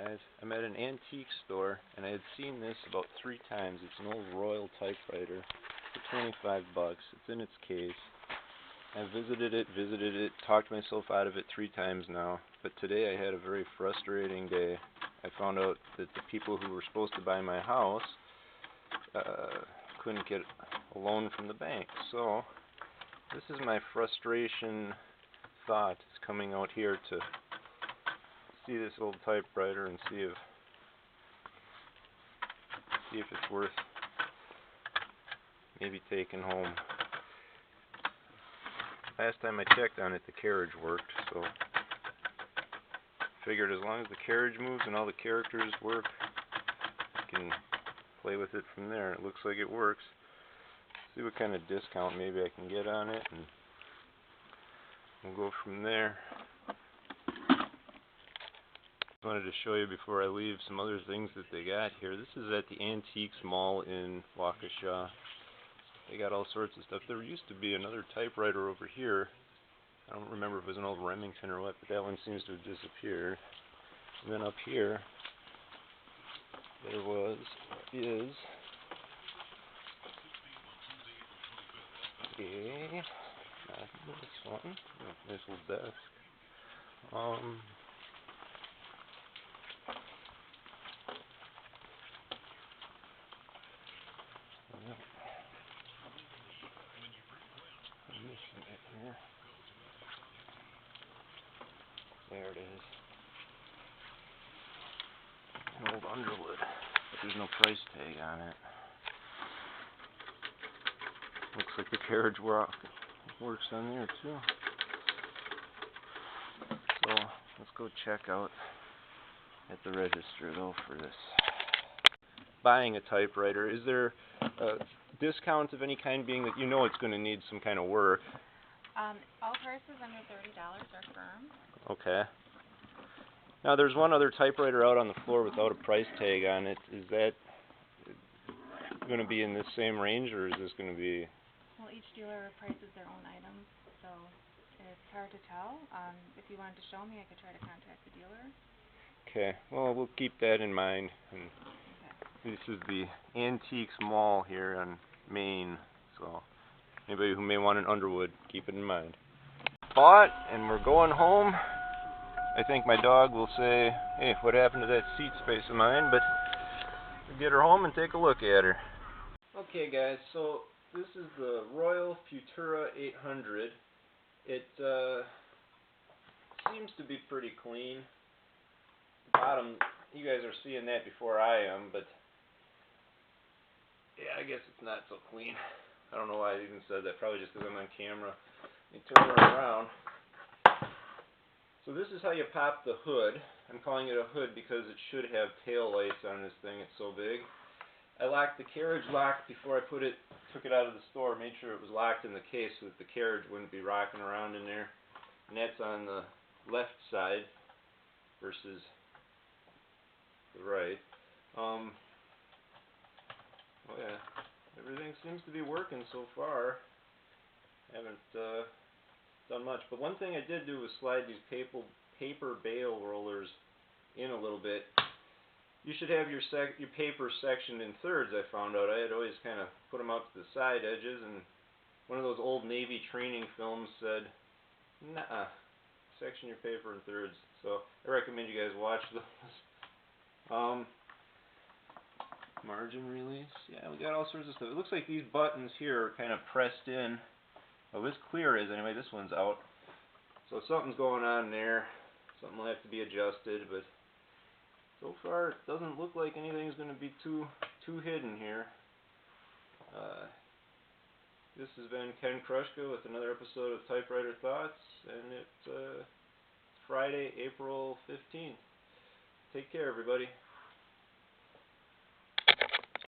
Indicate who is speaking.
Speaker 1: guys. I'm at an antique store, and I had seen this about 3 times. It's an old Royal Typewriter for 25 bucks. It's in its case. I visited it, talked myself out of it 3 times now. But today I had a very frustrating day. I found out that the people who were supposed to buy my house couldn't get a loan from the bank. So this is my frustration thought is coming out here to see this old typewriter and see if it's worth maybe taking home. Last time I checked on it, the carriage worked, so figured as long as the carriage moves and all the characters work, I can play with it from there. It looks like it works. See what kind of discount maybe I can get on it, and we'll go from there. Wanted to show you before I leave some other things that they got here. This is at the Antiques Mall in Waukesha. They got all sorts of stuff. There used to be another typewriter over here. I don't remember if it was an old Remington or what, but that one seems to have disappeared. And then up here, there is not this one. Nice little desk. Here. There it is. An old Underwood, but there's no price tag on it. Looks like the carriage works on there too. So let's go check out at the register though for this. Buying a typewriter, is there a discount of any kind, being that you know it's going to need some kind of work?
Speaker 2: All prices under $30 are firm.
Speaker 1: Okay. Now there's one other typewriter out on the floor without a price tag on it. Is that going to be in this same range, or is this going to be...
Speaker 2: Well, each dealer prices their own items, so it's hard to tell. If you wanted to show me, I could try to contact the dealer.
Speaker 1: Okay, well, we'll keep that in mind. And this is the Antiques Mall here on Main, so anybody who may want an Underwood, keep it in mind. Bought, and we're going home. I think my dog will say, hey, what happened to that seat space of mine? But we'll get her home and take a look at her. Okay guys, so this is the Royal Futura 800. It seems to be pretty clean. The bottom, you guys are seeing that before I am, but yeah, I guess it's not so clean. I don't know why I even said that, probably just because I'm on camera. Let me turn her around. So this is how you pop the hood. I'm calling it a hood because it should have tail lights on this thing, it's so big. I locked the carriage lock before I took it out of the store, made sure it was locked in the case so that the carriage wouldn't be rocking around in there. And that's on the left side versus the right. Oh yeah, everything seems to be working so far. Haven't done much, but one thing I did do was slide these paper bail rollers in a little bit. You should have your paper sectioned in thirds, I found out. I had always kind of put them out to the side edges, and one of those old Navy training films said, nah, section your paper in thirds. So I recommend you guys watch those. Margin release, yeah, we got all sorts of stuff. It looks like these buttons here are kind of pressed in. Well, this clear is, anyway, this one's out. So something's going on there. Something will have to be adjusted, but so far it doesn't look like anything's going to be too hidden here. This has been Ken Krushka with another episode of Typewriter Thoughts, and it's Friday, April 15th. Take care, everybody.